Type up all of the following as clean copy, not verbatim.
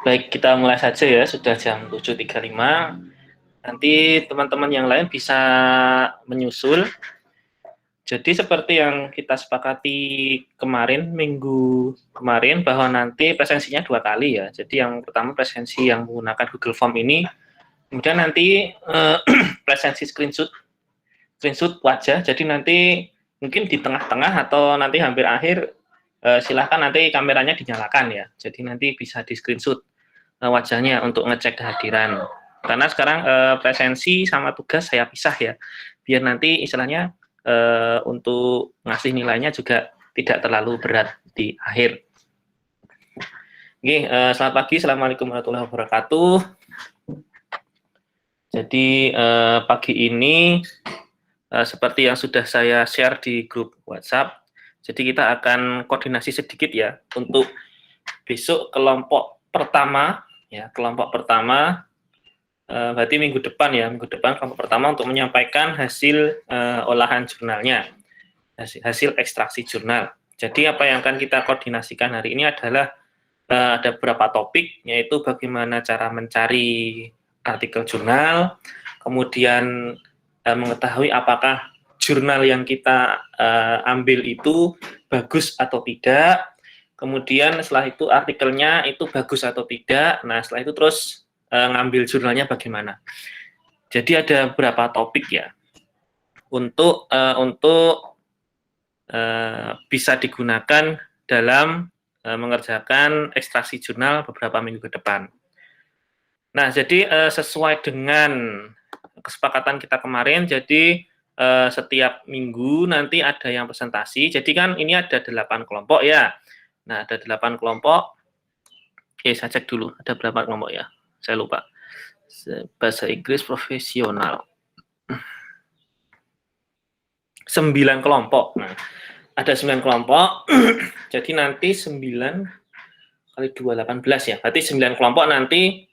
Baik, kita mulai saja ya, sudah jam 7.35. Nanti teman-teman yang lain bisa menyusul. Jadi seperti yang kita sepakati kemarin, minggu kemarin, bahwa nanti presensinya 2 kali ya. Jadi yang pertama presensi yang menggunakan Google Form ini, kemudian nanti presensi screenshot wajah. Jadi nanti mungkin di tengah-tengah atau nanti hampir akhir, silahkan nanti kameranya dinyalakan ya. Jadi nanti bisa di screenshot wajahnya untuk ngecek kehadiran. Karena sekarang presensi sama tugas saya pisah ya, biar nanti istilahnya untuk ngasih nilainya juga tidak terlalu berat di akhir. Oke, selamat pagi, assalamualaikum warahmatullahi wabarakatuh. Jadi pagi ini seperti yang sudah saya share di grup WhatsApp, jadi kita akan koordinasi sedikit ya untuk besok kelompok pertama ya, berarti minggu depan kelompok pertama untuk menyampaikan hasil olahan jurnalnya, hasil ekstraksi jurnal. Jadi apa yang akan kita koordinasikan hari ini adalah ada beberapa topik, yaitu bagaimana cara mencari artikel jurnal, kemudian mengetahui apakah jurnal yang kita ambil itu bagus atau tidak, kemudian setelah itu artikelnya itu bagus atau tidak. Nah, setelah itu terus ngambil jurnalnya bagaimana. Jadi ada beberapa topik ya untuk bisa digunakan dalam mengerjakan ekstraksi jurnal beberapa minggu ke depan. Nah, jadi sesuai dengan kesepakatan kita kemarin, jadi setiap minggu nanti ada yang presentasi. Jadi kan ini ada 8 kelompok ya. Nah, ada 8 kelompok. Oke, saya cek dulu ada berapa kelompok ya. Saya lupa. Bahasa Inggris profesional. 9 kelompok. Nah, ada 9 kelompok. Jadi nanti 9 kali 2, 18 ya. Berarti 9 kelompok nanti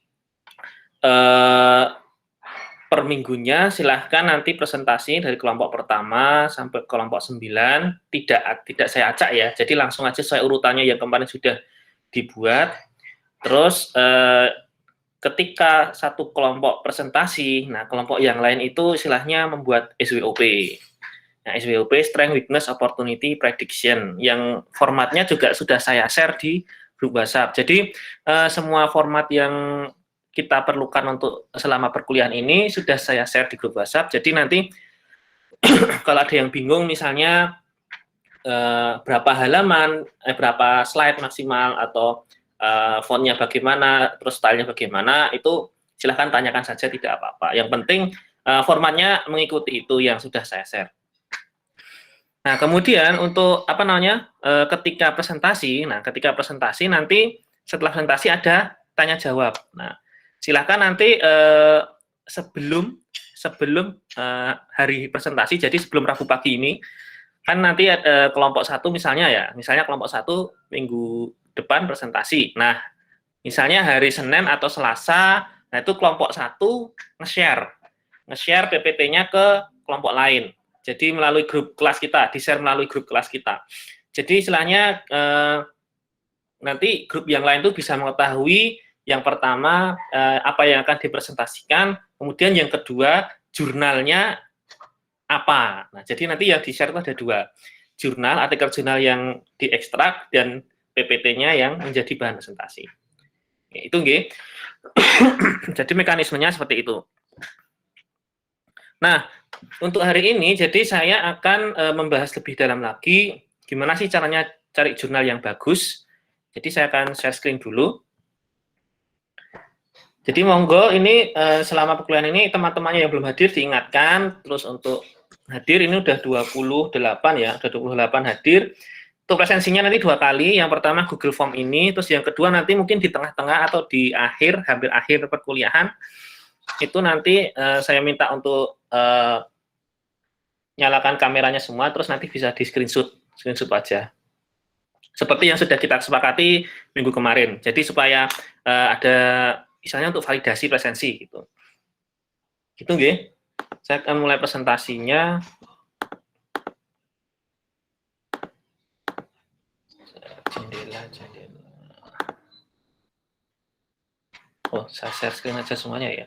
per minggunya silahkan nanti presentasi dari kelompok pertama sampai kelompok 9. Tidak saya acak ya. Jadi langsung aja saya urutannya yang kemarin sudah dibuat. Terus ketika satu kelompok presentasi, nah kelompok yang lain itu istilahnya membuat SWOP. Nah, SWOP, Strength, Weakness, Opportunity, Prediction, yang formatnya juga sudah saya share di grup WhatsApp. Jadi semua format yang kita perlukan untuk selama perkuliahan ini sudah saya share di grup WhatsApp. Jadi nanti kalau ada yang bingung misalnya berapa halaman, berapa slide maksimal, atau fontnya bagaimana, terus stylenya bagaimana, itu silahkan tanyakan saja, tidak apa-apa. Yang penting formatnya mengikuti itu yang sudah saya share. Nah, kemudian untuk ketika presentasi, nanti setelah presentasi ada tanya jawab. Nah, silahkan nanti sebelum hari presentasi, jadi sebelum Rabu pagi ini, kan nanti kelompok 1 misalnya kelompok 1 minggu depan presentasi. Nah, misalnya hari Senin atau Selasa, nah itu kelompok 1 nge-share PPT-nya ke kelompok lain. Jadi melalui grup kelas kita, di-share melalui grup kelas kita. Jadi istilahnya nanti grup yang lain itu bisa mengetahui yang pertama apa yang akan dipresentasikan, kemudian yang kedua jurnalnya apa. Nah, jadi nanti yang di-share itu ada 2. Jurnal, artikel jurnal yang diekstrak, dan PPT-nya yang menjadi bahan presentasi. Itu nggih. Jadi mekanismenya seperti itu. Nah, untuk hari ini jadi saya akan membahas lebih dalam lagi gimana sih caranya cari jurnal yang bagus. Jadi saya akan share screen dulu. Jadi monggo ini selama perkuliahan ini teman-temannya yang belum hadir diingatkan, terus untuk hadir ini udah 28 ya, udah 28 hadir. Untuk presensinya nanti 2 kali, yang pertama Google Form ini, terus yang kedua nanti mungkin di tengah-tengah atau di akhir, hampir akhir perkuliahan, itu nanti saya minta untuk nyalakan kameranya semua, terus nanti bisa di screenshot wajah. Seperti yang sudah kita sepakati minggu kemarin. Jadi supaya ada misalnya untuk validasi presensi gitu. Gitu nggih. Saya akan mulai presentasinya. Jendela. Oh, saya share screen aja semuanya ya.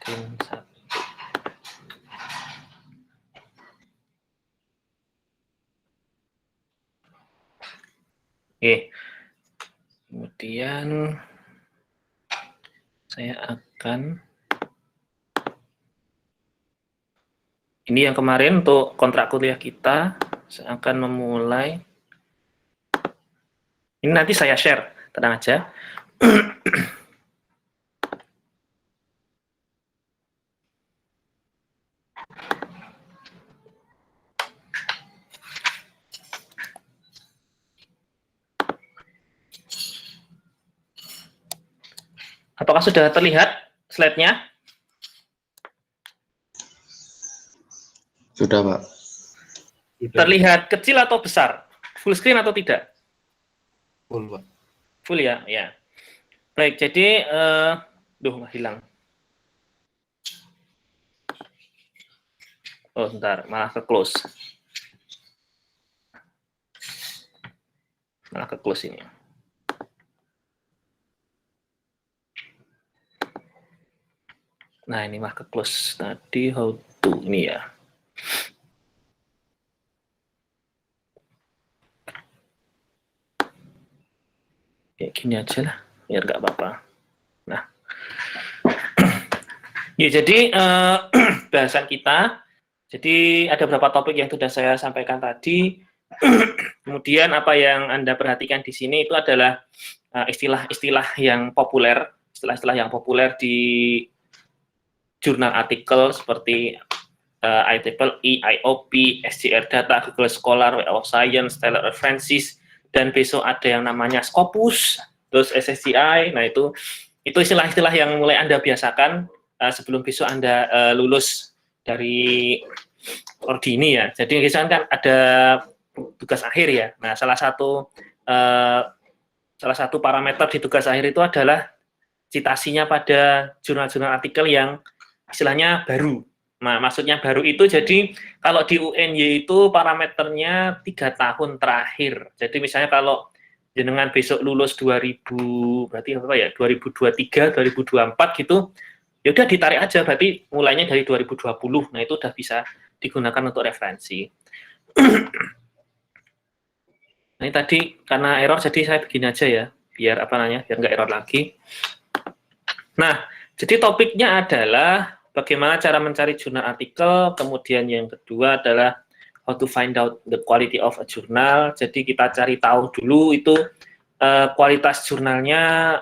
Screen 1. Oke. Kemudian saya akan ini yang kemarin untuk kontrak kuliah kita, saya akan memulai. Ini nanti saya share, tenang aja. Apakah sudah terlihat slide-nya? Sudah, Pak. Terlihat kecil atau besar? Full screen atau tidak? Full, Pak. Full ya, ya. Baik, jadi, hilang. Oh, sebentar, malah ke close. Malah ke close ini. Nah, ini malah ke close. Tadi how to, ini ya. Kayak gini aja lah, biar nggak apa-apa. Nah, ya jadi bahasan kita, jadi ada beberapa topik yang sudah saya sampaikan tadi. Kemudian apa yang Anda perhatikan di sini itu adalah istilah-istilah yang populer, istilah-istilah yang populer di jurnal artikel seperti IEEE, IOP, SJR Data, Google Scholar, Web of Science, Taylor References, dan besok ada yang namanya Scopus, terus SSCI. Nah, itu istilah-istilah yang mulai Anda biasakan sebelum besok Anda lulus dari prodi ini ya. Jadi misalnya kan ada tugas akhir ya. Nah, salah satu parameter di tugas akhir itu adalah citasinya pada jurnal-jurnal artikel yang istilahnya baru. Nah, maksudnya baru itu jadi kalau di UNY itu parameternya 3 tahun terakhir. Jadi misalnya kalau jenengan besok lulus 2000 berarti apa ya? 2023, 2024 gitu. Ya udah ditarik aja, berarti mulainya dari 2020. Nah, itu udah bisa digunakan untuk referensi. Nah, ini tadi karena error jadi saya begini aja ya, biar biar nggak error lagi. Nah, jadi topiknya adalah bagaimana cara mencari jurnal artikel, kemudian yang kedua adalah how to find out the quality of a journal. Jadi kita cari tahu dulu itu kualitas jurnalnya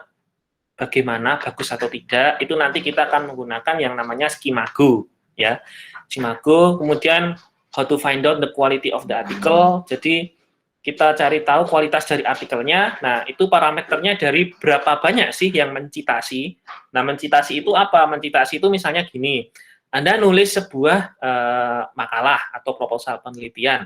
bagaimana, bagus atau tidak. Itu nanti kita akan menggunakan yang namanya Skimago, ya. Skimago, kemudian how to find out the quality of the article. Jadi kita cari tahu kualitas dari artikelnya. Nah, itu parameternya dari berapa banyak sih yang mencitasi. Nah, mencitasi itu apa? Mencitasi itu misalnya gini, Anda nulis sebuah makalah atau proposal penelitian,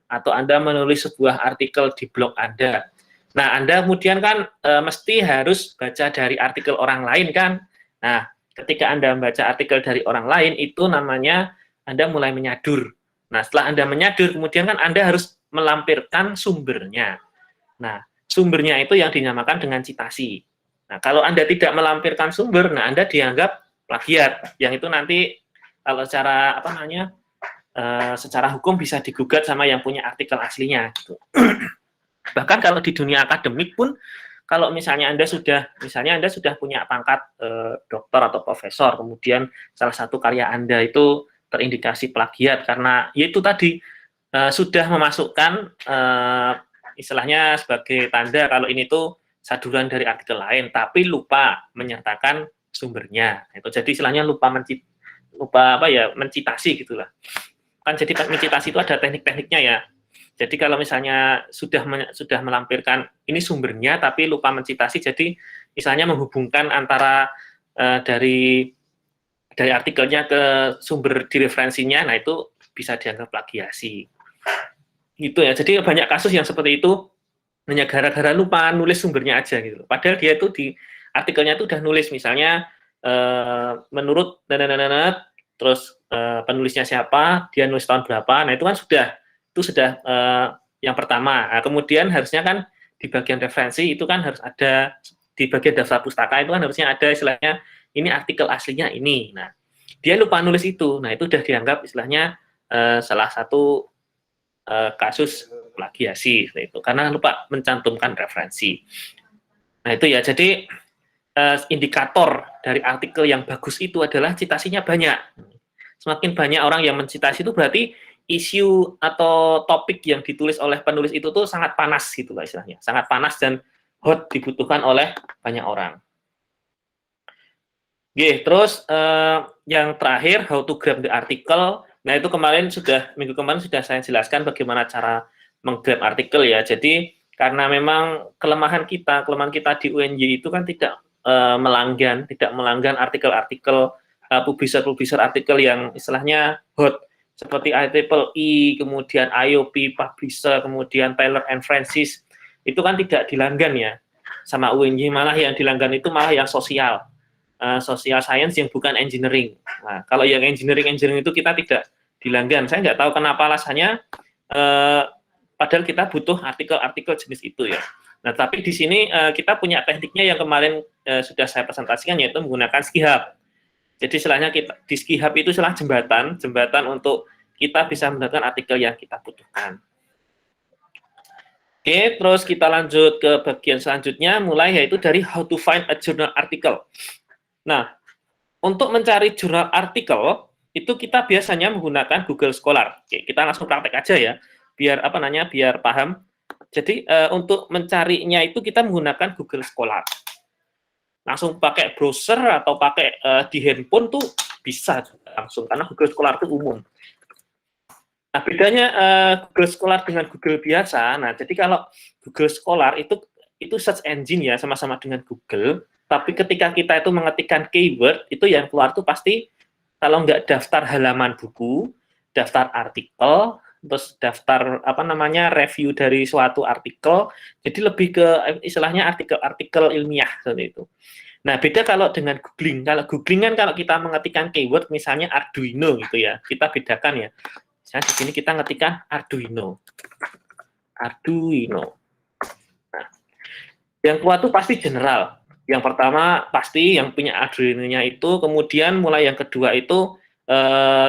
atau Anda menulis sebuah artikel di blog Anda. Nah, Anda kemudian kan mesti harus baca dari artikel orang lain kan. Nah, ketika Anda membaca artikel dari orang lain, itu namanya Anda mulai menyadur. Nah, setelah Anda menyadur, kemudian kan Anda harus melampirkan sumbernya. Nah, sumbernya itu yang dinamakan dengan citasi. Nah, kalau Anda tidak melampirkan sumber, nah Anda dianggap plagiat. Yang itu nanti kalau secara secara hukum bisa digugat sama yang punya artikel aslinya. Gitu. Bahkan kalau di dunia akademik pun, kalau misalnya Anda sudah punya pangkat doktor atau profesor, kemudian salah satu karya Anda itu terindikasi plagiat karena yaitu tadi sudah memasukkan istilahnya sebagai tanda kalau ini tuh saduran dari artikel lain, tapi lupa menyertakan sumbernya. Itu jadi istilahnya lupa mencitasi gitulah. Kan jadi mencitasi itu ada teknik-tekniknya ya. Jadi kalau misalnya sudah melampirkan ini sumbernya tapi lupa mencitasi, jadi misalnya menghubungkan antara dari artikelnya ke sumber di referensinya, nah itu bisa dianggap plagiasi. Gitu ya. Jadi banyak kasus yang seperti itu hanya gara-gara lupa nulis sumbernya aja gitu. Padahal dia itu di artikelnya itu udah nulis misalnya menurut terus penulisnya siapa, dia nulis tahun berapa. Nah, itu kan sudah yang pertama. Nah, kemudian harusnya kan di bagian referensi itu kan harus ada, di bagian daftar pustaka itu kan harusnya ada istilahnya ini artikel aslinya ini. Nah, dia lupa nulis itu. Nah, itu udah dianggap istilahnya salah satu kasus plagiasi itu karena lupa mencantumkan referensi. Nah, itu ya. Jadi indikator dari artikel yang bagus itu adalah citasinya banyak. Semakin banyak orang yang mencitasi itu berarti isu atau topik yang ditulis oleh penulis itu tuh sangat panas gitu lah istilahnya. Sangat panas dan hot dibutuhkan oleh banyak orang. Oke, terus yang terakhir how to grab the article. Nah, itu minggu kemarin sudah saya jelaskan bagaimana cara menggrab artikel ya. Jadi karena memang kelemahan kita di UNY itu kan tidak melanggan artikel-artikel publisher artikel yang istilahnya hot seperti IEEE, kemudian IOP Publisher, kemudian Taylor and Francis. Itu kan tidak dilanggan ya sama UNY, malah yang dilanggan itu malah yang social science yang bukan engineering. Nah, kalau yang engineering itu kita tidak dilanggan. Saya nggak tahu kenapa alasannya, padahal kita butuh artikel-artikel jenis itu ya. Nah, tapi di sini kita punya tekniknya yang kemarin sudah saya presentasikan, yaitu menggunakan Skihub. Jadi istilahnya di Skihub itu istilah jembatan untuk kita bisa mendapatkan artikel yang kita butuhkan. Oke, terus kita lanjut ke bagian selanjutnya, mulai yaitu dari how to find a journal article. Nah, untuk mencari jurnal artikel itu kita biasanya menggunakan Google Scholar. Oke, kita langsung praktek aja ya, biar paham. Jadi untuk mencarinya itu kita menggunakan Google Scholar. Langsung pakai browser atau pakai di handphone tuh bisa langsung karena Google Scholar itu umum. Nah, bedanya Google Scholar dengan Google biasa. Nah, jadi kalau Google Scholar itu search engine ya, sama-sama dengan Google. Tapi ketika kita itu mengetikkan keyword, itu yang keluar tuh pasti kalau nggak daftar halaman buku, daftar artikel, terus daftar review dari suatu artikel, jadi lebih ke istilahnya artikel-artikel ilmiah seperti itu. Nah, beda kalau dengan googling. Kalau googling kan kalau kita mengetikkan keyword misalnya Arduino gitu ya, kita bedakan ya. Misalnya di sini kita ngetikkan Arduino. Nah, yang keluar tuh pasti general. Yang pertama pasti yang punya Arduino-nya itu, kemudian mulai yang kedua itu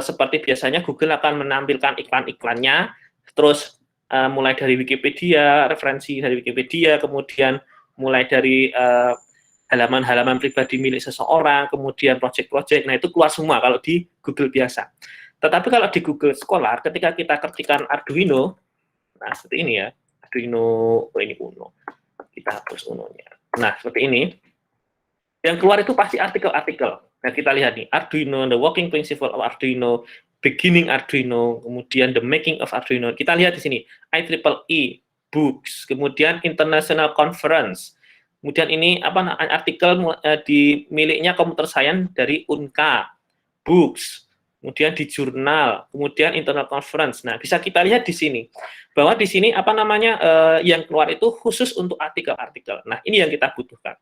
seperti biasanya Google akan menampilkan iklan-iklannya, terus mulai dari Wikipedia, referensi dari Wikipedia, kemudian mulai dari halaman-halaman pribadi milik seseorang, kemudian project-project, nah itu keluar semua kalau di Google biasa. Tetapi kalau di Google Scholar, ketika kita ketikkan Arduino, nah seperti ini ya, Arduino, ini Uno, kita hapus Uno-nya. Nah, seperti ini. Yang keluar itu pasti artikel-artikel. Nah, kita lihat nih, Arduino, the working principle of Arduino, beginning Arduino, kemudian the making of Arduino. Kita lihat di sini, IEEE, books, kemudian international conference. Kemudian ini artikel di miliknya Computer Science dari UNCA, books, kemudian di jurnal, kemudian internal conference. Nah, bisa kita lihat di sini bahwa di sini yang keluar itu khusus untuk artikel-artikel. Nah, ini yang kita butuhkan.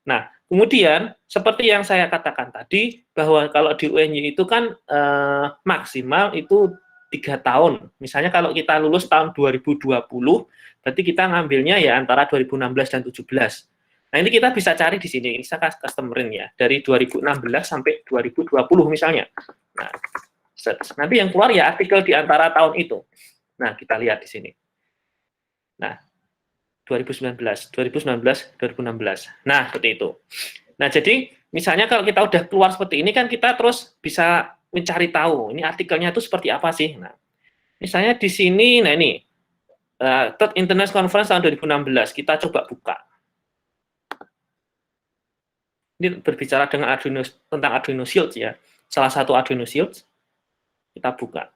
Nah, kemudian seperti yang saya katakan tadi bahwa kalau di UNY itu kan maksimal itu 3 tahun. Misalnya kalau kita lulus tahun 2020, berarti kita ngambilnya ya antara 2016 dan 2017. Nah, ini kita bisa cari di sini, ini saya customerin ya, dari 2016 sampai 2020 misalnya. Nah, nanti yang keluar ya artikel di antara tahun itu. Nah, kita lihat di sini. Nah, 2019, 2016. Nah, seperti itu. Nah, jadi misalnya kalau kita udah keluar seperti ini kan kita terus bisa mencari tahu ini artikelnya itu seperti apa sih. Nah, misalnya di sini, nah ini Third International Conference tahun 2016, kita coba buka. Ini berbicara dengan tentang Arduino Shield ya, salah satu Arduino Shield, kita buka.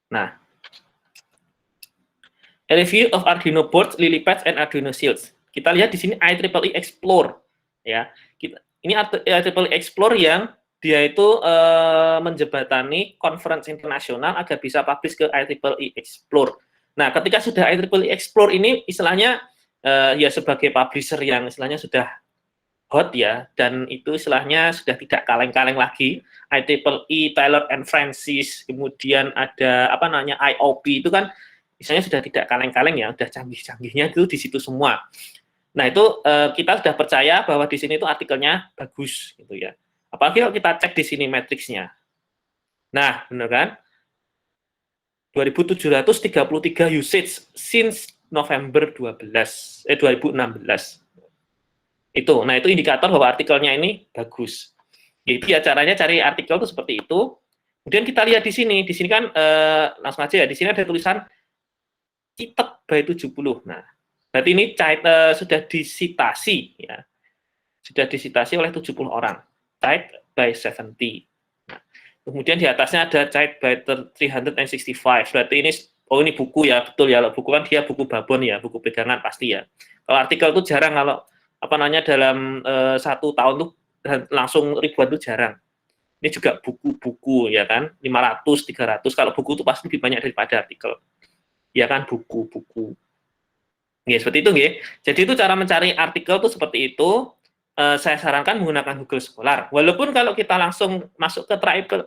Nah, a review of Arduino boards, LilyPads, and Arduino Shields. Kita lihat di sini IEEE Explore ya. Ini IEEE Explore yang dia itu menjembatani conference internasional agar bisa publish ke IEEE Explore. Nah, ketika sudah IEEE Explore ini istilahnya ya sebagai publisher yang istilahnya sudah hot ya, dan itu istilahnya sudah tidak kaleng-kaleng lagi. IEEE, Taylor and Francis, kemudian ada IOP itu kan misalnya sudah tidak kaleng-kaleng ya, udah canggih-canggihnya itu di situ semua. Nah, itu kita sudah percaya bahwa di sini itu artikelnya bagus gitu ya. Apalagi kalau kita cek di sini matriksnya. Nah, benar kan? 2.733 usage since November 2016. Itu. Nah, itu indikator bahwa artikelnya ini bagus. Jadi ya caranya cari artikel itu seperti itu. Kemudian kita lihat di sini. Di sini kan langsung aja ya. Di sini ada tulisan Citek by 70. Nah, berarti ini sudah disitasi ya. Sudah disitasi oleh 70 orang. Cited by 70. Nah, kemudian di atasnya ada cited by 365. Berarti ini ini buku ya, betul ya. Buku kan dia buku babon ya, buku pegangan pasti ya. Kalau artikel itu jarang, kalau dalam 1 tahun tuh langsung ribuan itu jarang. Ini juga buku-buku ya kan, 500, 300. Kalau buku itu pasti lebih banyak daripada artikel. Ya kan, buku-buku. Ya, seperti itu nggih. Jadi itu cara mencari artikel itu seperti itu. Saya sarankan menggunakan Google Scholar. Walaupun kalau kita langsung masuk ke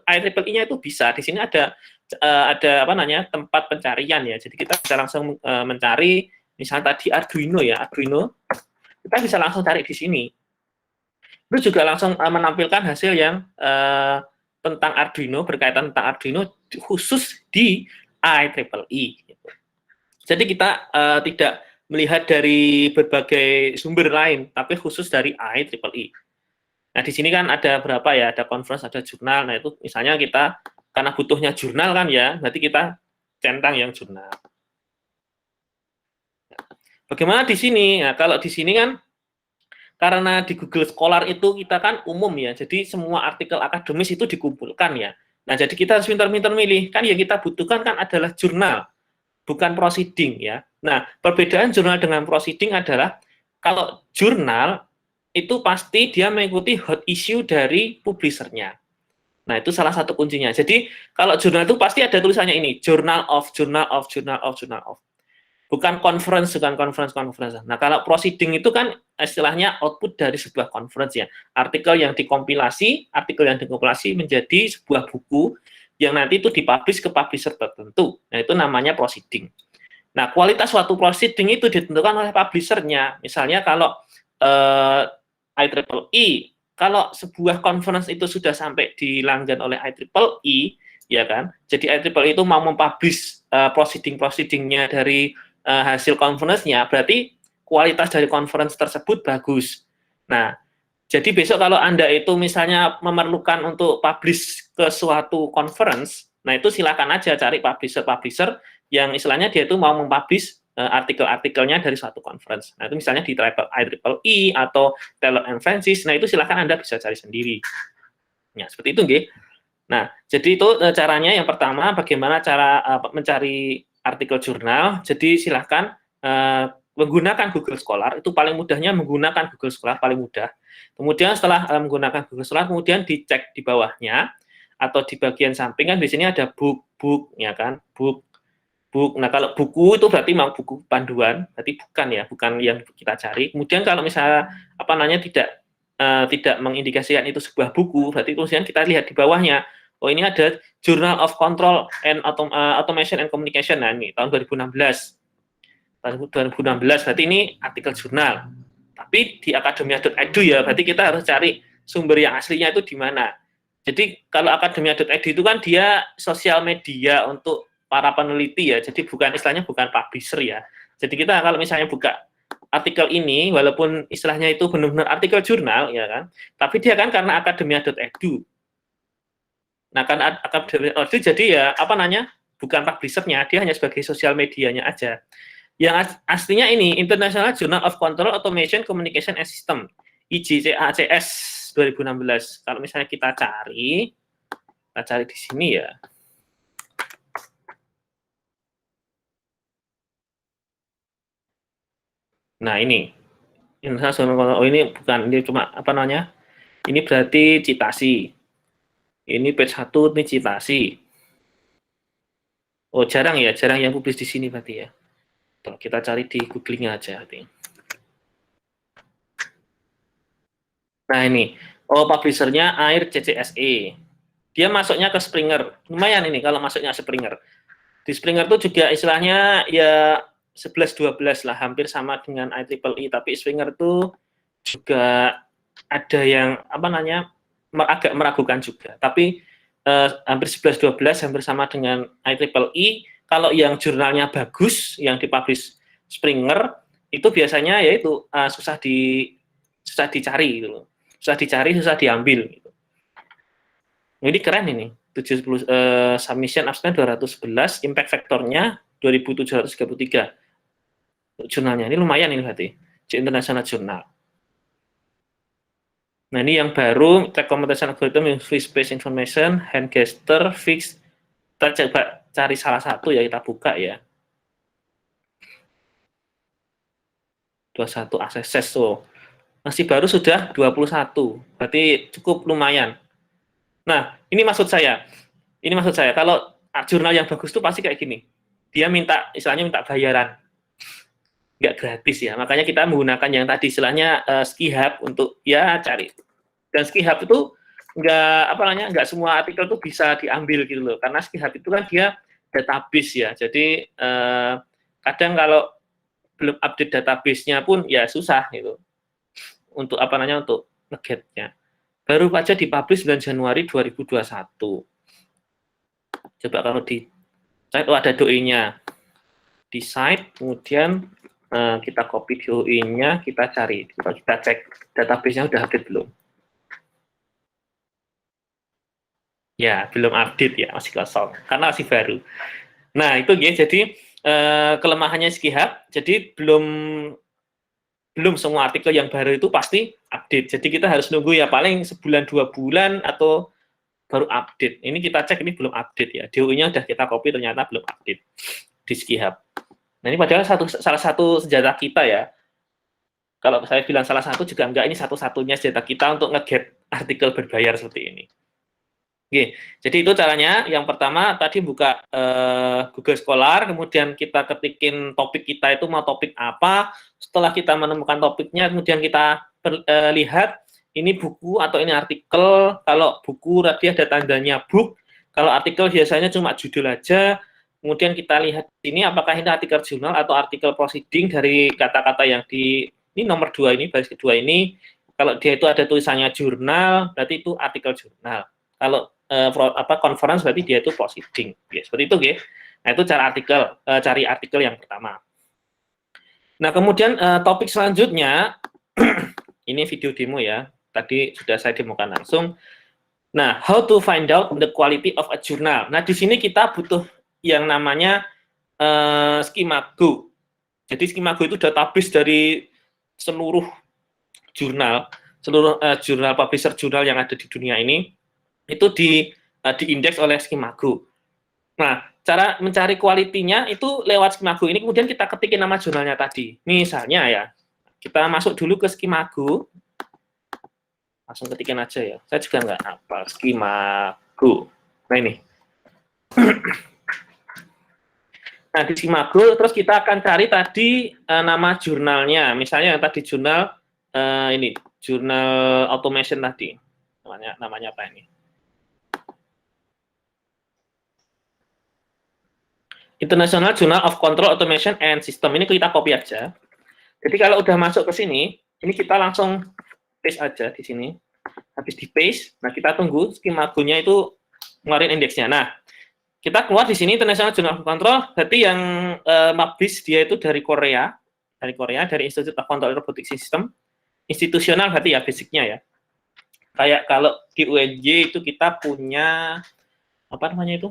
IEEE-nya itu bisa. Di sini ada tempat pencarian ya. Jadi kita bisa langsung mencari misalnya tadi Arduino ya, Arduino. Kita bisa langsung cari di sini. Itu juga langsung menampilkan hasil yang tentang Arduino, berkaitan tentang Arduino khusus di IEEE. Gitu. Jadi kita tidak melihat dari berbagai sumber lain, tapi khusus dari IEEE. Nah, di sini kan ada berapa ya, ada conference, ada jurnal. Nah, itu misalnya kita, karena butuhnya jurnal kan ya, berarti kita centang yang jurnal. Bagaimana di sini? Nah, kalau di sini kan, karena di Google Scholar itu kita kan umum ya, jadi semua artikel akademis itu dikumpulkan ya. Nah, jadi kita harus pintar-pintar milih. Kan yang kita butuhkan kan adalah jurnal, bukan proceeding ya. Nah, perbedaan jurnal dengan proceeding adalah kalau jurnal itu pasti dia mengikuti hot issue dari publishernya. Nah, itu salah satu kuncinya. Jadi, kalau jurnal itu pasti ada tulisannya ini, journal of. Bukan conference. Nah, kalau proceeding itu kan istilahnya output dari sebuah conference ya. Artikel yang dikompilasi menjadi sebuah buku yang nanti itu dipublish ke publisher tertentu. Nah, itu namanya proceeding. Nah, kualitas suatu proceeding itu ditentukan oleh publishernya. Misalnya kalau IEEE, kalau sebuah conference itu sudah sampai dilanggan oleh IEEE, ya kan? Jadi IEEE itu mau mempublish proceeding-proceedingnya dari hasil conference-nya, berarti kualitas dari conference tersebut bagus. Nah, jadi besok kalau Anda itu misalnya memerlukan untuk publish ke suatu conference, nah itu silakan aja cari publisher-publisher yang istilahnya dia itu mau mempublish artikel-artikelnya dari suatu conference. Nah, itu misalnya di IEEE atau Taylor & Francis, nah itu silakan Anda bisa cari sendiri. Ya, seperti itu, nggih. Nah, jadi itu caranya yang pertama, bagaimana cara mencari artikel jurnal. Jadi silahkan menggunakan Google Scholar, itu paling mudahnya menggunakan Google Scholar, paling mudah. Kemudian setelah menggunakan Google Scholar, kemudian dicek di bawahnya, atau di bagian samping kan di sini ada book, ya kan, book. Nah, kalau buku itu berarti mau buku panduan, berarti bukan yang kita cari. Kemudian kalau misalnya tidak mengindikasikan itu sebuah buku, berarti kemudian kita lihat di bawahnya. Oh, ini ada Journal of Control and Automation and Communication. Nah, ini tahun 2016. Berarti ini artikel jurnal. Tapi di academia.edu ya, berarti kita harus cari sumber yang aslinya itu di mana. Jadi kalau academia.edu itu kan dia sosial media untuk para peneliti ya. Jadi istilahnya bukan publisher ya. Jadi kita kalau misalnya buka artikel ini, walaupun istilahnya itu benar-benar artikel jurnal ya kan, tapi dia kan karena academia.edu. Nah, kan academia.edu jadi ya bukan publishernya, dia hanya sebagai sosial medianya aja. Yang aslinya ini International Journal of Control Automation Communication and System, IJCACS 2016. Kalau misalnya kita cari di sini ya. Nah, ini ini bukan, ini cuma ini berarti citasi. Ini page 1 ini citasi. Oh, jarang yang publis di sini berarti ya. Tuh, kita cari di Google-nya aja. Nah, ini. Oh, publishernya Air CCSE. Dia masuknya ke Springer. Lumayan ini kalau masuknya Springer. Di Springer itu juga istilahnya ya 11-12 lah, hampir sama dengan IEEE, tapi Springer itu juga ada yang agak meragukan juga. Tapi hampir 11-12 hampir sama dengan IEEE. Kalau yang jurnalnya bagus, yang dipublish Springer itu biasanya yaitu susah dicari gitu loh. Susah dicari, susah diambil gitu. Ini keren ini. 70 submission abstain 211, impact factornya 2733. Jurnalnya ini lumayan ini berarti. Di International Journal. Nah, ini yang baru, track computation algorithm free space information, hand gesture, fix. Kita coba cari salah satu ya, kita buka ya. 21 access, so masih baru sudah 21, berarti cukup lumayan. Nah, ini maksud saya, kalau jurnal yang bagus itu pasti kayak gini, dia istilahnya minta bayaran, nggak gratis ya, makanya kita menggunakan yang tadi istilahnya Skihub untuk ya cari. Dan Skihub itu nggak semua artikel itu bisa diambil gitu loh, karena Skihub itu kan dia database ya, jadi kadang kalau belum update database-nya pun ya susah gitu untuk untuk nge-get-nya. Baru aja dipublish 9 Januari 2021. Coba kalau di site, ada DOI-nya. Di site, kemudian kita copy DOI-nya, kita cari. Kita cek database-nya udah update belum. Ya, belum update ya, masih kosong. Karena masih baru. Nah, itu ya, jadi kelemahannya Skihub, jadi belum semua artikel yang baru itu pasti update. Jadi kita harus nunggu ya paling sebulan 2 bulan atau baru update. Ini kita cek ini belum update ya. DOI-nya udah kita copy ternyata belum update di Skihub. Nah, ini padahal salah satu senjata kita ya. Kalau saya bilang salah satu juga enggak, ini satu-satunya senjata kita untuk nge-get artikel berbayar seperti ini. Oke, jadi itu caranya. Yang pertama tadi buka Google Scholar, kemudian kita ketikin topik kita itu mau topik apa. Setelah kita menemukan topiknya, kemudian kita lihat ini buku atau ini artikel. Kalau buku tadi ada tandanya book, kalau artikel biasanya cuma judul aja. Kemudian kita lihat ini apakah ini artikel jurnal atau artikel proceeding dari kata-kata yang ini nomor 2 ini, baris kedua ini. Kalau dia itu ada tulisannya jurnal, berarti itu artikel jurnal. Kalau conference berarti dia itu proceeding. Ya, seperti itu, ya. Nah, itu cara cari artikel yang pertama. Nah, kemudian topik selanjutnya ini video demo ya. Tadi sudah saya demokan langsung. Nah, how to find out the quality of a journal. Nah, di sini kita butuh yang namanya Schema Go. Jadi Schema Go itu database dari seluruh jurnal publisher jurnal yang ada di dunia ini. Itu diindeks oleh Schema Go. Nah, cara mencari kualitinya itu lewat Schema Go ini, kemudian kita ketikin nama jurnalnya tadi. Misalnya ya, kita masuk dulu ke Schema Go, langsung ketikin aja ya. Saya juga nggak apa Schema Go. Nah ini. Nah di Schema Go, terus kita akan cari tadi nama jurnalnya. Misalnya yang tadi jurnal ini, jurnal automation tadi. Namanya apa ini? International Journal of Control Automation and System. Ini kita copy aja. Jadi kalau udah masuk ke sini, ini kita langsung paste aja di sini. Habis di paste, nah kita tunggu Schema Go-nya itu ngeluarin indeksnya. Nah, kita keluar di sini International Journal of Control, berarti yang publish dia itu dari Korea, dari Institute of Control Robotic System. Institusional berarti ya basicnya ya. Kayak kalau di UNJ itu kita punya apa namanya itu?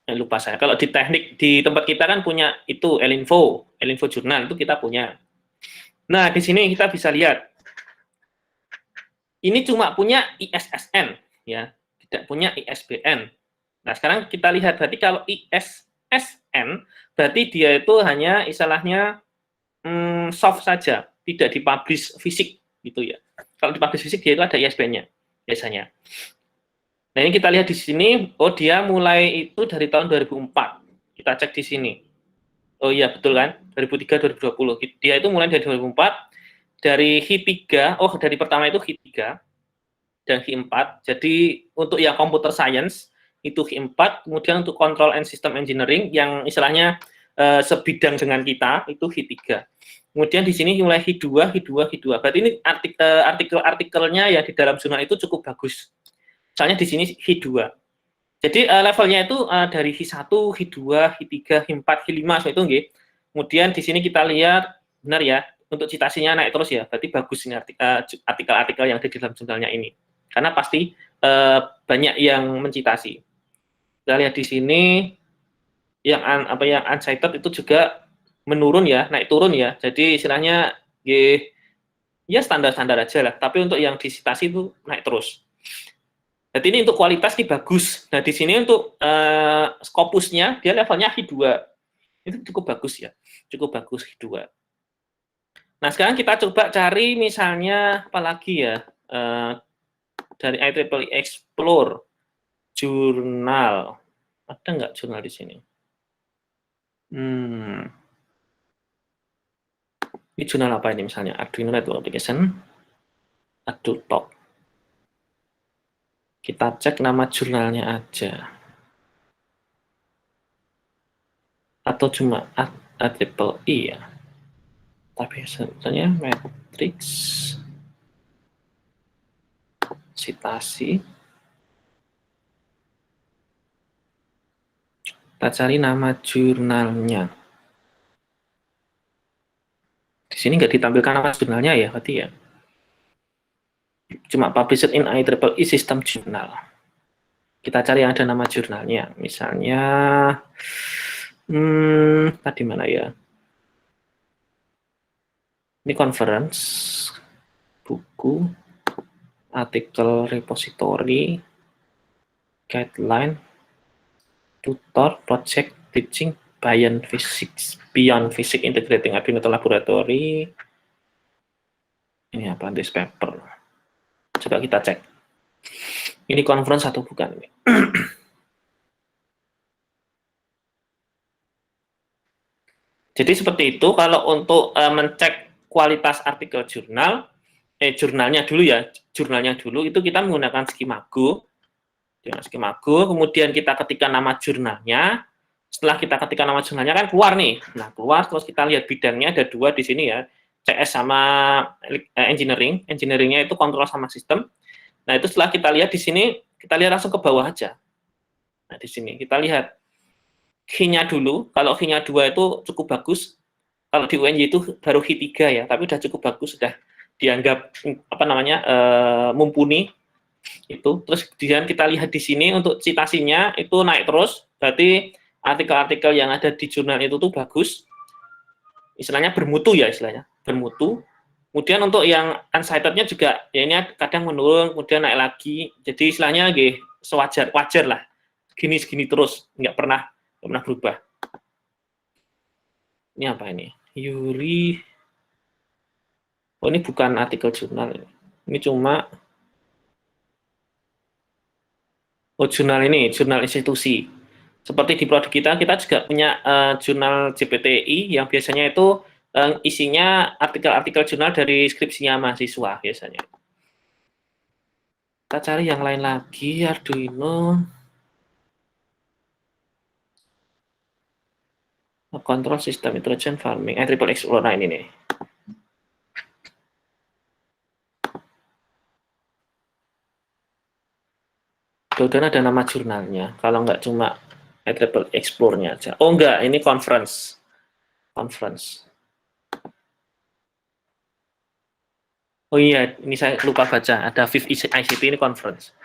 Lupa saya. Kalau di teknik di tempat kita kan punya itu Elinfo Jurnal itu kita punya. Nah, di sini kita bisa lihat. Ini cuma punya ISSN ya, tidak punya ISBN. Nah, sekarang kita lihat berarti kalau ISSN berarti dia itu hanya istilahnya soft saja, tidak dipublish fisik gitu ya. Kalau dipublish fisik dia itu ada ISBN-nya biasanya. Nah, ini kita lihat di sini, oh dia mulai itu dari tahun 2004. Kita cek di sini. Oh iya, betul kan? 2003-2020. Dia itu mulai dari 2004. Dari H3, dari pertama itu H3 dan H4. Jadi untuk yang computer science, itu H4, kemudian untuk Control and System Engineering yang istilahnya sebidang dengan kita itu H3. Kemudian di sini mulai H2, H2, H2. Berarti ini artikel-artikelnya yang di dalam jurnal itu cukup bagus. Misalnya di sini H2. Jadi levelnya itu dari H1, H2, H3, H4, H5 seperti itu nggih. Kemudian di sini kita lihat benar ya, untuk citasinya naik terus ya. Berarti bagus ini artikel-artikel yang ada di dalam jurnalnya ini. Karena pasti banyak yang mencitasi. Kita lihat di sini yang uncited itu juga menurun ya, naik turun ya. Jadi istilahnya ya standar-standar aja lah. Tapi untuk yang disitasi itu naik terus. Jadi ini untuk kualitas ini bagus. Nah di sini untuk Scopusnya dia levelnya H2. Itu cukup bagus ya, cukup bagus H2. Nah sekarang kita coba cari misalnya apa lagi ya dari IEEE Explore jurnal. Ada nggak jurnal di sini? Ini jurnal apa ini misalnya? Arduino Network Application, AdduTalk. Kita cek nama jurnalnya aja. Atau cuma IEEE ya. Tapi sebenarnya matrix citasi. Kita cari nama jurnalnya. Di sini nggak ditampilkan nama jurnalnya ya, berarti ya. Cuma published in IEEE System Journal. Kita cari yang ada nama jurnalnya. Misalnya, tadi mana ya? Ini conference, buku, artikel repository, guideline, tutor, project, teaching, Beyond Physics Integrating Arduino Laboratory. Ini apa? This paper. Coba kita cek. Ini conference atau bukan? Jadi seperti itu. Kalau untuk mencek kualitas artikel jurnalnya dulu ya. Jurnalnya dulu itu kita menggunakan Skimago. Dengan Skimago, kemudian kita ketikkan nama jurnalnya. Setelah kita ketikkan nama jurnalnya kan keluar nih. Nah, keluar terus kita lihat bidangnya ada 2 di sini ya. CS sama engineering. Engineeringnya itu kontrol sama sistem. Nah, itu setelah kita lihat di sini, kita lihat langsung ke bawah aja. Nah, di sini kita lihat H-nya dulu. Kalau H-nya 2 itu cukup bagus. Kalau di UNY itu baru H3 ya, tapi udah cukup bagus, sudah dianggap mumpuni. Itu terus kemudian kita lihat di sini untuk citasinya itu naik terus, berarti artikel-artikel yang ada di jurnal itu tuh bagus, istilahnya bermutu ya, istilahnya bermutu. Kemudian untuk yang uncitednya juga ya ini kadang menurun kemudian naik lagi, jadi istilahnya wajar lah, segini terus, nggak pernah berubah. Ini apa ini? Yuri, oh ini bukan artikel jurnal, ini cuma jurnal ini, jurnal institusi. Seperti di produk kita juga punya jurnal JPTI yang biasanya itu isinya artikel-artikel jurnal dari skripsinya mahasiswa biasanya. Kita cari yang lain lagi, Arduino. Control System Intelligent Farming, IEEE Explorer, nah ini nih. Mudah-mudahan ada nama jurnalnya, kalau nggak cuma IEEE Explore-nya aja. Oh enggak, ini conference. Oh iya, ini saya lupa baca, ada Viv ICT ini conference.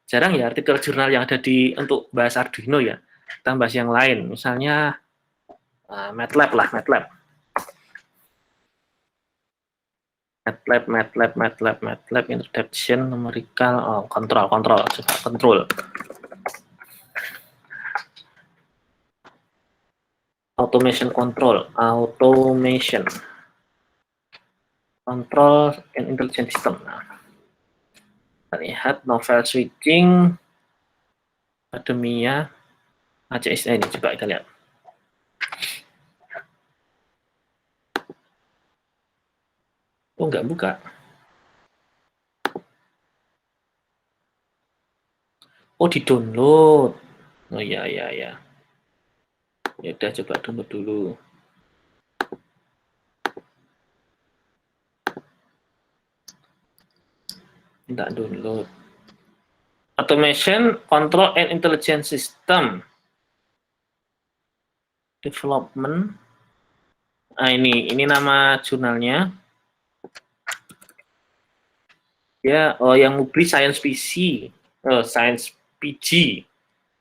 Jarang ya artikel jurnal yang ada untuk bahas Arduino ya. Kita bahas yang lain, misalnya MATLAB lah, MATLAB, introduction, numerical, control, automation control, control and intelligent system. Nah, kita lihat novel switching, Academia, ACS ini coba kita lihat. Oh, nggak buka. Oh, di-download. Oh iya, iya, iya. Ya udah, coba download dulu. Minta download. Automation, Control and Intelligence System. Development. Nah, ini nama jurnalnya. Ya, oh yang publish Science PC. Science PG.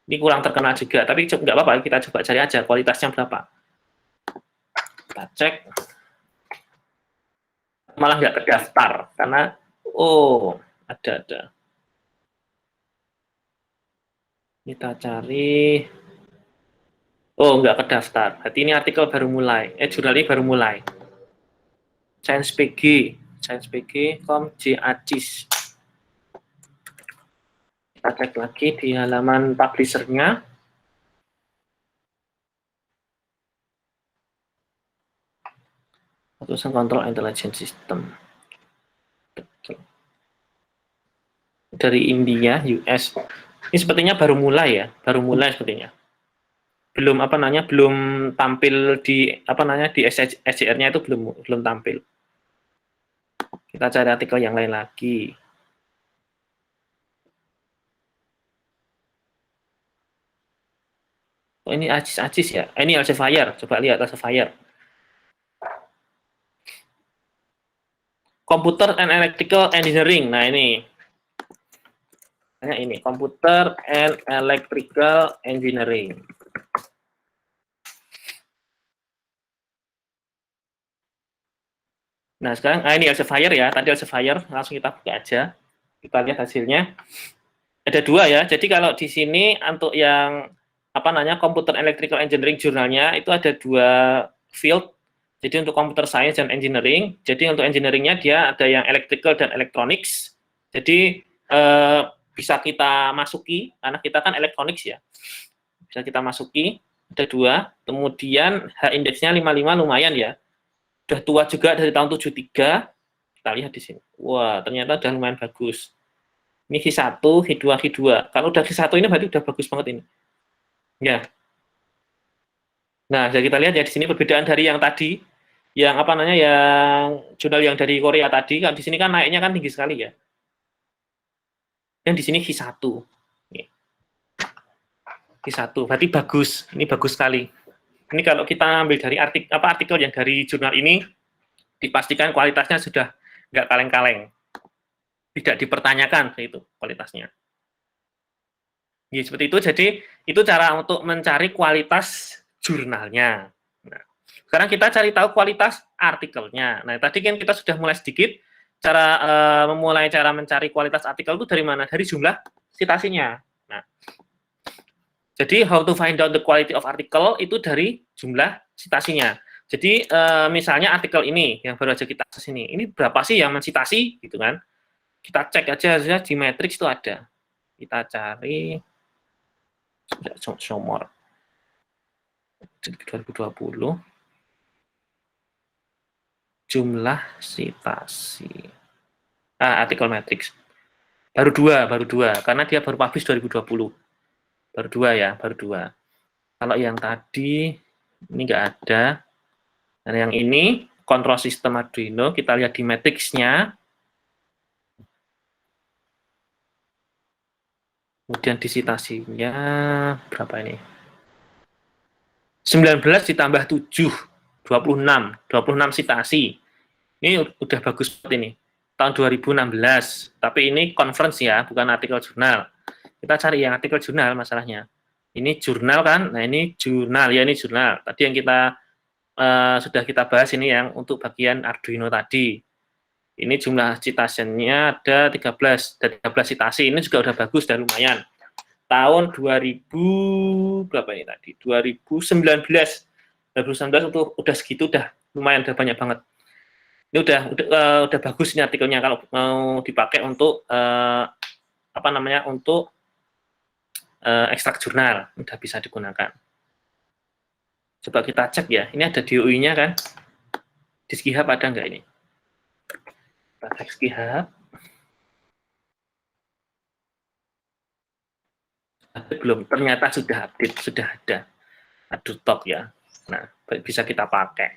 Ini kurang terkenal juga, tapi nggak apa-apa, kita coba cari aja kualitasnya berapa. Kita cek. Malah nggak terdaftar, karena, oh, ada. Kita cari. Oh, nggak terdaftar. Berarti ini artikel baru mulai. Jurnal ini baru mulai. Science PG. Science PG, J.Acis. Kita cek lagi di halaman publisher-nya. Automation Control Intelligence System. Dari India, US. Ini sepertinya baru mulai ya, baru mulai sepertinya. Belum belum tampil di di SJR-nya itu belum tampil. Kita cari artikel yang lain lagi. Oh, ini Acis ya. Ini Elsevier. Coba lihat Elsevier. Computer and Electrical Engineering. Nah, ini Computer and Electrical Engineering. Nah, sekarang ini Elsevier ya. Tadi Elsevier, langsung kita buka aja. Kita lihat hasilnya. Ada dua ya. Jadi kalau di sini untuk yang Computer Electrical Engineering jurnalnya itu ada dua field. Jadi untuk Computer Science dan Engineering. Jadi untuk engineeringnya dia ada yang Electrical dan Electronics. Jadi bisa kita masuki karena kita kan Electronics ya. Bisa kita masuki. Ada dua. Kemudian H-indeksnya 55 lumayan ya. Udah tua juga dari tahun 73. Kita lihat di sini. Wah, ternyata udah lumayan bagus. Ini H1, H2, H2. Kalau udah H1 ini berarti udah bagus banget ini. Ya. Nah, jadi kita lihat ya di sini perbedaan dari yang tadi, yang yang jurnal yang dari Korea tadi, kan di sini kan naiknya kan tinggi sekali ya. Dan di sini H1. H1, berarti bagus. Ini bagus sekali. Ini kalau kita ambil dari artikel yang dari jurnal ini, dipastikan kualitasnya sudah nggak kaleng-kaleng. Tidak dipertanyakan itu kualitasnya. Ya, seperti itu. Jadi itu cara untuk mencari kualitas jurnalnya. Nah, sekarang kita cari tahu kualitas artikelnya. Nah, tadi kan kita sudah mulai sedikit cara memulai cara mencari kualitas artikel itu dari mana? Dari jumlah citasinya. Nah, jadi how to find out the quality of article itu dari jumlah citasinya. Jadi misalnya artikel ini yang baru aja kita akses ini berapa sih yang mensitasi gitu kan? Kita cek aja di matrix itu ada. Kita cari show more 2020 jumlah citasi artikel matrix baru dua karena dia baru publish 2020 baru dua. Kalau yang tadi ini nggak ada. Dan yang ini kontrol sistem Arduino, kita lihat di matrixnya. Kemudian di citasinya berapa ini? 19 ditambah 7, 26 citasi. Ini udah bagus banget ini. Tahun 2016. Tapi ini conference ya, bukan artikel jurnal. Kita cari yang artikel jurnal masalahnya. Ini jurnal kan? Nah, ini jurnal. Ya, ini jurnal. Tadi yang kita sudah kita bahas ini yang untuk bagian Arduino tadi. Ini jumlah citasinya ada 13. Dan 13 citasi. Ini juga udah bagus dan lumayan. Tahun 2000 berapa ini tadi? 2019 untuk udah segitu udah lumayan, udah banyak banget. Ini udah bagus ini artikelnya kalau mau dipakai untuk untuk ekstrak jurnal udah bisa digunakan. Coba kita cek ya. Ini ada DOI-nya kan? Di GitHub ada nggak ini? Kita cek GitHub. Belum, ternyata sudah update, sudah ada Adutalk ya. Nah, bisa kita pakai.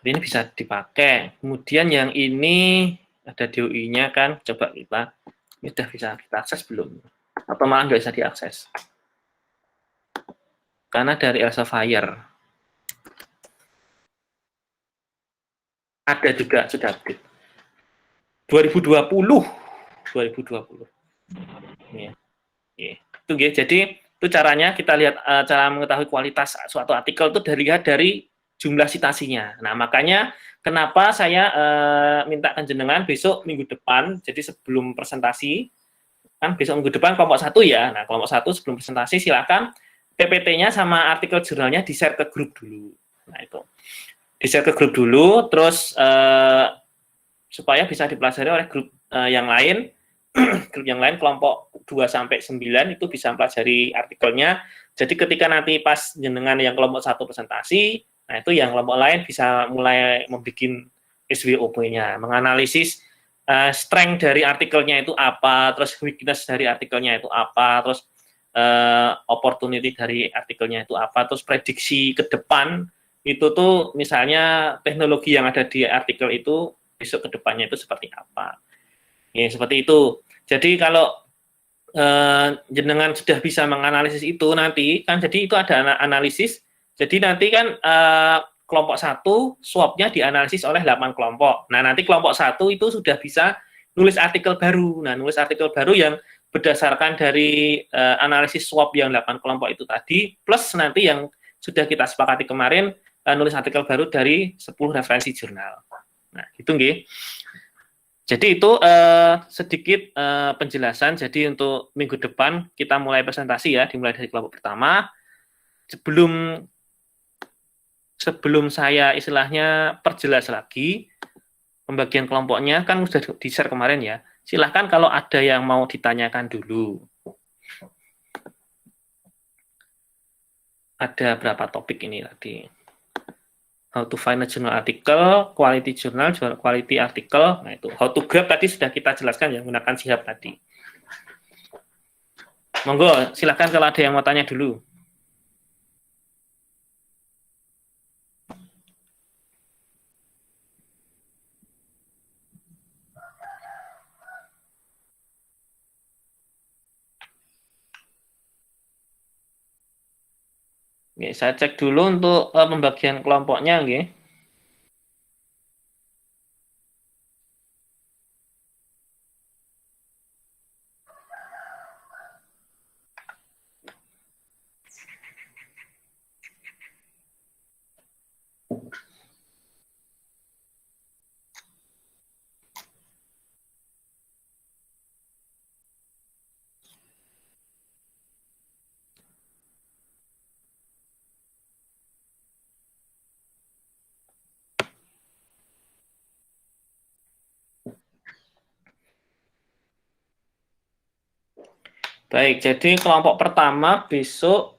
Ini bisa dipakai. Kemudian yang ini ada DOI-nya kan, coba kita, ini sudah bisa kita akses belum? Atau malah nggak bisa diakses? Karena dari Elsevier. Ada juga, sudah update. 2020. Ya. Itu ya. Jadi itu caranya kita lihat cara mengetahui kualitas suatu artikel itu dilihat dari jumlah citasinya. Nah, makanya kenapa saya minta jenengan besok minggu depan, jadi sebelum presentasi, kan besok minggu depan kelompok 1 ya. Nah, kelompok 1 sebelum presentasi silakan PPT-nya sama artikel jurnalnya di-share ke grup dulu. Nah, itu. Di-share ke grup dulu, terus supaya bisa dipelajari oleh grup yang lain. Grup yang lain kelompok 2 sampai 9 itu bisa mempelajari artikelnya. Jadi ketika nanti pas jenengan yang kelompok 1 presentasi, nah itu yang kelompok lain bisa mulai membuat SWOP-nya, menganalisis strength dari artikelnya itu apa, terus weakness dari artikelnya itu apa, terus opportunity dari artikelnya itu apa, terus prediksi ke depan itu tuh misalnya teknologi yang ada di artikel itu besok ke depannya itu seperti apa. Ya, seperti itu. Jadi kalau jenengan sudah bisa menganalisis itu nanti, kan jadi itu ada analisis, jadi nanti kan kelompok 1 swabnya dianalisis oleh 8 kelompok. Nah, nanti kelompok 1 itu sudah bisa nulis artikel baru. Nah, nulis artikel baru yang berdasarkan dari analisis swab yang 8 kelompok itu tadi, plus nanti yang sudah kita sepakati kemarin, nulis artikel baru dari 10 referensi jurnal. Nah, gitu nggih. Jadi itu sedikit penjelasan. Jadi untuk minggu depan kita mulai presentasi ya, dimulai dari kelompok pertama. Sebelum saya istilahnya perjelas lagi pembagian kelompoknya kan sudah di-share kemarin ya. Silahkan kalau ada yang mau ditanyakan dulu. Ada berapa topik ini tadi? How to find a journal article, quality journal, quality article. Nah itu, how to grab tadi sudah kita jelaskan ya, menggunakan sihab tadi. Monggo, silakan kalau ada yang mau tanya dulu. Oke, saya cek dulu untuk pembagian kelompoknya, oke. Baik, jadi kelompok pertama besok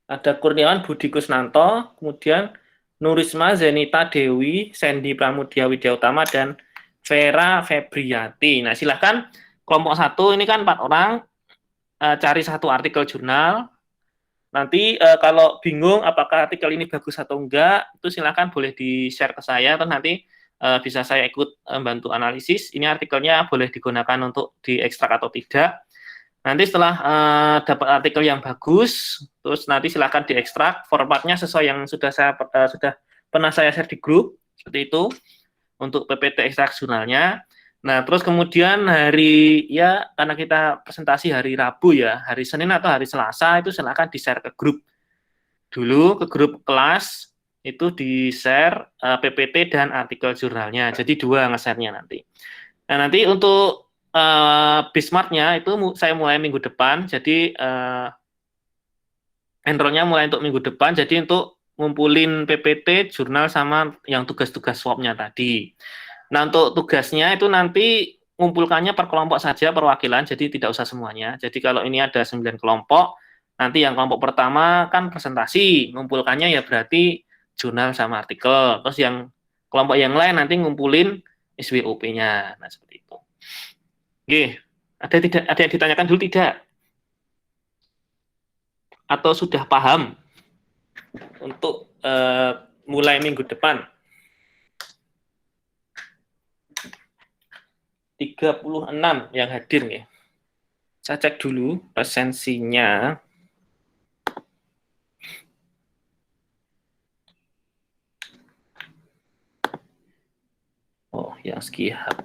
ada Kurniawan Budi Kusnanto, kemudian Nurisma Zenita Dewi, Sandy Pramudia Widyautama, dan Vera Febriati. Nah, silahkan kelompok 1 ini kan 4 orang, cari satu artikel jurnal. Nanti kalau bingung apakah artikel ini bagus atau enggak, itu silahkan boleh di-share ke saya, terus nanti bisa saya ikut bantu analisis. Ini artikelnya boleh digunakan untuk diekstrak atau tidak. Nanti setelah dapat artikel yang bagus, terus nanti silahkan diekstrak, formatnya sesuai yang sudah pernah saya share di grup, seperti itu, untuk PPT ekstrak jurnalnya. Nah, terus kemudian karena kita presentasi hari Rabu ya, hari Senin atau hari Selasa, itu silahkan di-share ke grup. Dulu ke grup kelas, itu di-share PPT dan artikel jurnalnya, jadi 2 nge-share-nya nanti. Nah, nanti untuk Bismarck-nya itu saya mulai minggu depan, jadi enroll-nya mulai untuk minggu depan, jadi untuk ngumpulin PPT, jurnal, sama yang tugas-tugas swab-nya tadi. Nah, untuk tugasnya itu nanti ngumpulkannya per kelompok saja, perwakilan, jadi tidak usah semuanya. Jadi kalau ini ada 9 kelompok, nanti yang kelompok pertama kan presentasi, ngumpulkannya ya berarti jurnal sama artikel. Terus yang kelompok yang lain nanti ngumpulin SWOP-nya. Nah, seperti itu. Oke. Ada yang ditanyakan dulu tidak? Atau sudah paham untuk mulai minggu depan? 36 yang hadir nih. Saya cek dulu presensinya. Oh, yang Skihab.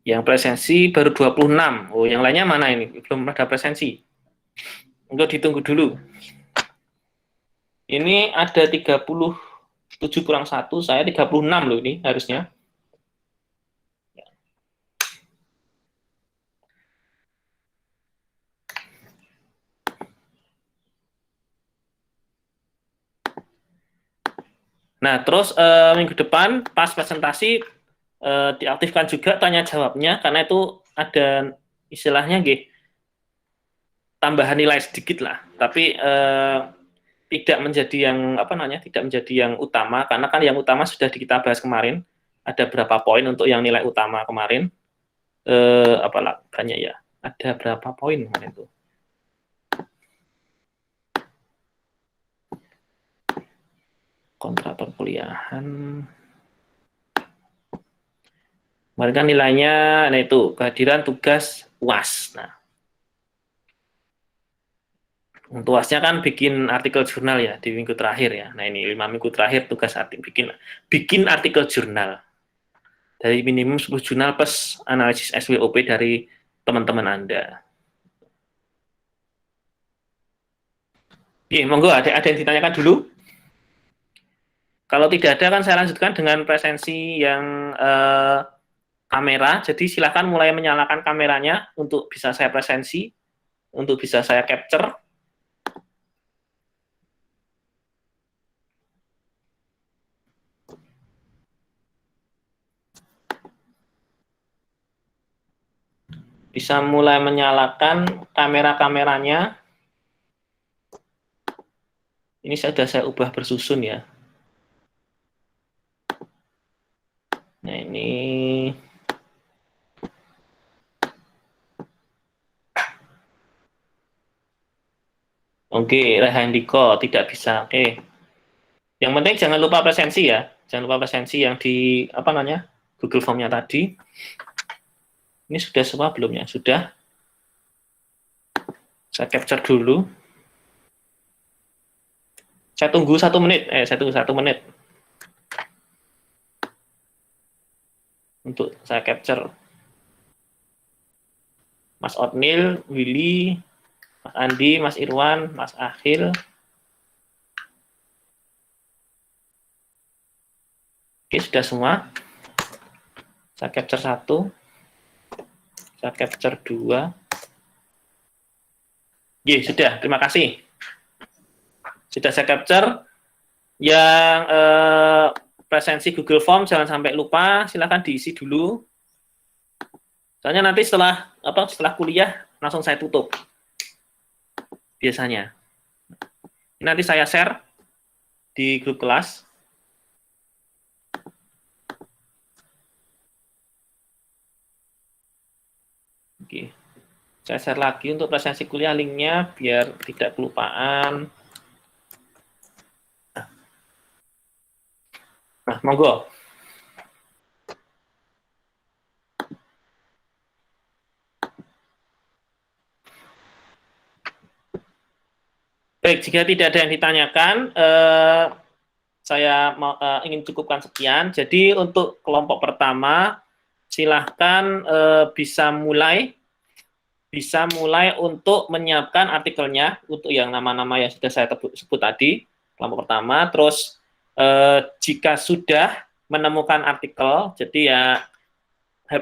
Yang presensi baru 26. Oh, yang lainnya mana ini? Belum ada presensi. Untuk ditunggu dulu. Ini ada 37 kurang 1, saya 36 loh ini harusnya. Nah, terus minggu depan pas presentasi diaktifkan juga tanya jawabnya, karena itu ada istilahnya tambahan nilai sedikit lah, tapi tidak menjadi yang tidak menjadi yang utama, karena kan yang utama sudah kita bahas kemarin, ada berapa poin untuk yang nilai utama kemarin, apalah banyak ya, ada berapa poin kemarin itu. Kontrak perkuliahan. Kemarin kan nilainya, nah itu kehadiran tugas UAS. Nah, untuk UASnya kan bikin artikel jurnal ya di minggu terakhir ya. Nah ini 5 minggu terakhir tugas bikin artikel jurnal. Dari minimum 10 jurnal plus analisis SWOP dari teman-teman Anda. Oke, monggo ada yang ditanyakan dulu? Kalau tidak ada kan saya lanjutkan dengan presensi yang kamera. Jadi silakan mulai menyalakan kameranya untuk bisa saya presensi, untuk bisa saya capture. Bisa mulai menyalakan kamera-kameranya. Ini sudah saya ubah bersusun ya. Nah ini oke, Rehandiko tidak bisa. Oke. Yang penting jangan lupa presensi ya. Jangan lupa presensi yang di Google Form-nya tadi. Ini sudah semua belum ya? Sudah. Saya capture dulu. Saya tunggu 1 menit. Saya tunggu 1 menit. Untuk saya capture. Mas Otnil, Willy, Mas Andi, Mas Irwan, Mas Akhil. Oke, sudah semua. Saya capture 1. Saya capture 2. Oke, sudah. Terima kasih. Sudah saya capture. Yang presensi Google Form jangan sampai lupa, silakan diisi dulu. Soalnya nanti setelah kuliah langsung saya tutup. Biasanya. Ini nanti saya share di grup kelas. Oke. Saya share lagi untuk presensi kuliah linknya biar tidak kelupaan. Nah, monggo. Baik, jika tidak ada yang ditanyakan, saya ingin cukupkan sekian. Jadi untuk kelompok pertama, silahkan bisa mulai untuk menyiapkan artikelnya untuk yang nama-nama yang sudah saya sebut tadi, kelompok pertama. Terus jika sudah menemukan artikel, jadi ya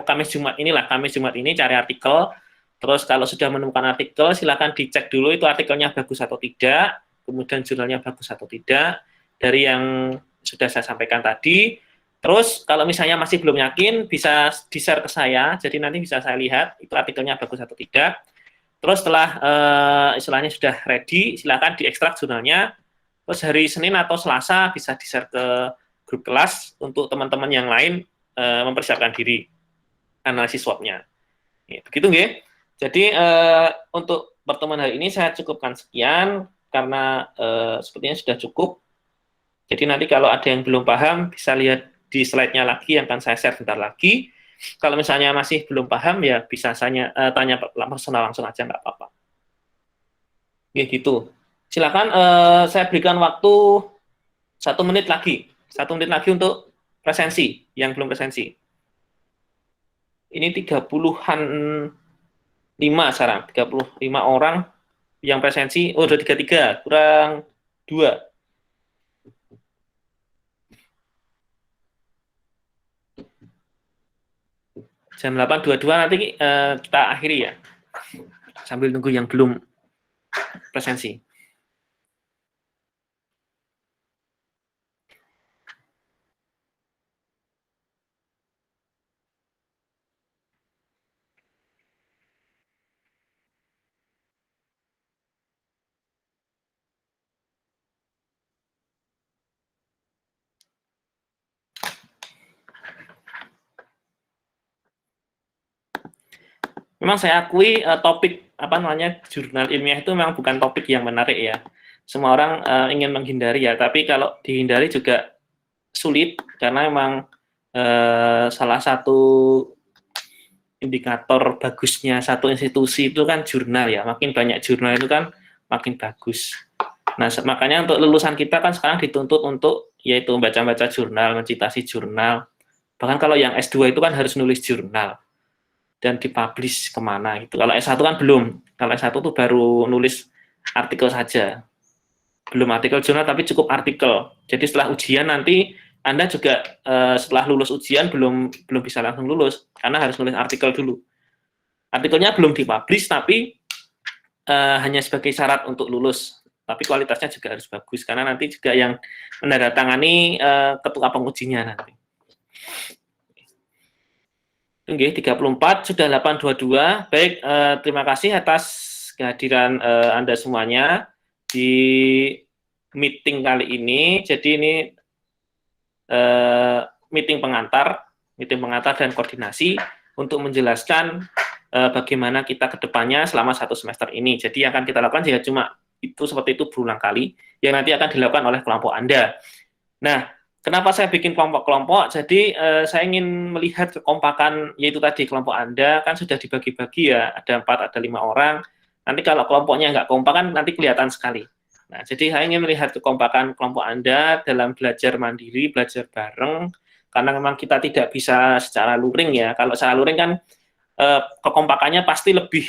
Kamis Jumat ini cari artikel. Terus kalau sudah menemukan artikel, silakan dicek dulu itu artikelnya bagus atau tidak, kemudian jurnalnya bagus atau tidak, dari yang sudah saya sampaikan tadi. Terus kalau misalnya masih belum yakin, bisa di-share ke saya, jadi nanti bisa saya lihat itu artikelnya bagus atau tidak. Terus setelah istilahnya sudah ready, silakan diekstrak jurnalnya. Terus hari Senin atau Selasa bisa di-share ke grup kelas untuk teman-teman yang lain mempersiapkan diri analisis swab-nya. Begitu nggih. Jadi untuk pertemuan hari ini saya cukupkan sekian karena sepertinya sudah cukup. Jadi nanti kalau ada yang belum paham bisa lihat di slide-nya lagi yang akan saya share sebentar lagi. Kalau misalnya masih belum paham ya bisa tanya personal langsung aja, nggak apa-apa. Ya gitu. Silakan saya berikan waktu 1 menit lagi. 1 menit lagi untuk presensi yang belum presensi. Ini 30-an 5 sekarang, 35 orang yang presensi. Oh, udah 33, kurang 2. Jam 8.22 nanti kita akhiri ya. Sambil nunggu yang belum presensi. Memang saya akui topik jurnal ilmiah itu memang bukan topik yang menarik ya. Semua orang ingin menghindari ya, tapi kalau dihindari juga sulit karena memang salah satu indikator bagusnya satu institusi itu kan jurnal ya. Makin banyak jurnal itu kan makin bagus. Nah, makanya untuk lulusan kita kan sekarang dituntut untuk yaitu baca-baca jurnal, mencitasi jurnal. Bahkan kalau yang S2 itu kan harus nulis jurnal dan dipublish kemana gitu. Kalau S1 kan belum. Kalau S1 tuh baru nulis artikel saja. Belum artikel jurnal tapi cukup artikel. Jadi setelah ujian nanti Anda juga setelah lulus ujian belum bisa langsung lulus karena harus nulis artikel dulu. Artikelnya belum dipublish tapi hanya sebagai syarat untuk lulus. Tapi kualitasnya juga harus bagus karena nanti juga yang menandatangani ketua pengujinya nanti. Oke, 34 sudah 8.22. Baik, terima kasih atas kehadiran Anda semuanya di meeting kali ini. Jadi ini meeting pengantar dan koordinasi untuk menjelaskan bagaimana kita ke depannya selama 1 semester ini. Jadi yang akan kita lakukan jika cuma itu seperti itu berulang kali, yang nanti akan dilakukan oleh kelompok Anda. Nah, kenapa saya bikin kelompok-kelompok? Jadi saya ingin melihat kekompakan, yaitu tadi kelompok Anda kan sudah dibagi-bagi ya, ada 4, ada 5 orang. Nanti kalau kelompoknya nggak kompak kan nanti kelihatan sekali. Nah, jadi saya ingin melihat kekompakan kelompok Anda dalam belajar mandiri, belajar bareng, karena memang kita tidak bisa secara luring ya. Kalau secara luring kan kekompakannya pasti lebih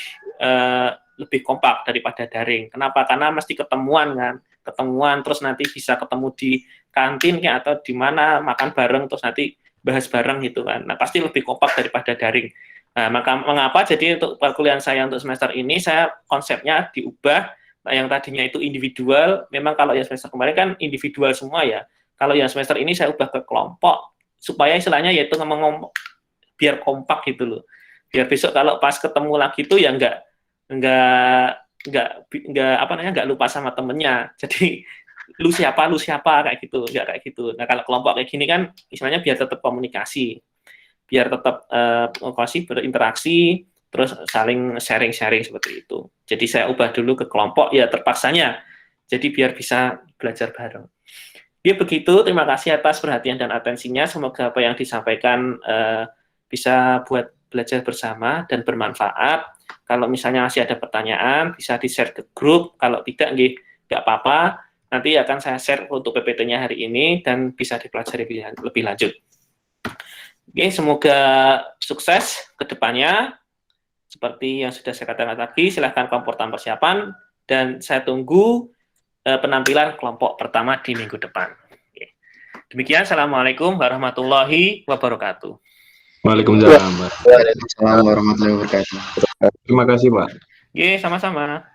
kompak daripada daring. Kenapa? Karena mesti ketemuan kan. Ketemuan terus nanti bisa ketemu di kantin kayak atau di mana makan bareng terus nanti bahas bareng gitu kan. Nah, pasti lebih kompak daripada daring. Nah, mengapa jadi untuk perkuliahan saya untuk semester ini saya konsepnya diubah. Nah, yang tadinya itu individual, memang kalau yang semester kemarin kan individual semua ya. Kalau yang semester ini saya ubah ke kelompok supaya istilahnya yaitu ngomong biar kompak gitu loh. Biar besok kalau pas ketemu lagi itu ya nggak lupa sama temennya. Jadi lu siapa kayak gitu, nggak kayak gitu. Nah, kalau kelompok kayak gini kan istilahnya biar tetap komunikasi, biar tetap berinteraksi, terus saling sharing seperti itu. Jadi saya ubah dulu ke kelompok ya terpaksanya. Jadi biar bisa belajar bareng. Ya begitu, terima kasih atas perhatian dan atensinya. Semoga apa yang disampaikan bisa buat belajar bersama dan bermanfaat. Kalau misalnya masih ada pertanyaan, bisa di-share ke grup. Kalau tidak, nggak apa-apa. Nanti akan saya share untuk PPT-nya hari ini dan bisa dipelajari lebih lanjut. Oke, semoga sukses ke depannya. Seperti yang sudah saya katakan tadi, silahkan komportan persiapan. Dan saya tunggu penampilan kelompok pertama di minggu depan. Oke. Demikian, Assalamualaikum warahmatullahi wabarakatuh. Waalaikumsalam warahmatullahi wabarakatuh. Terima kasih, Pak. Oke, sama-sama.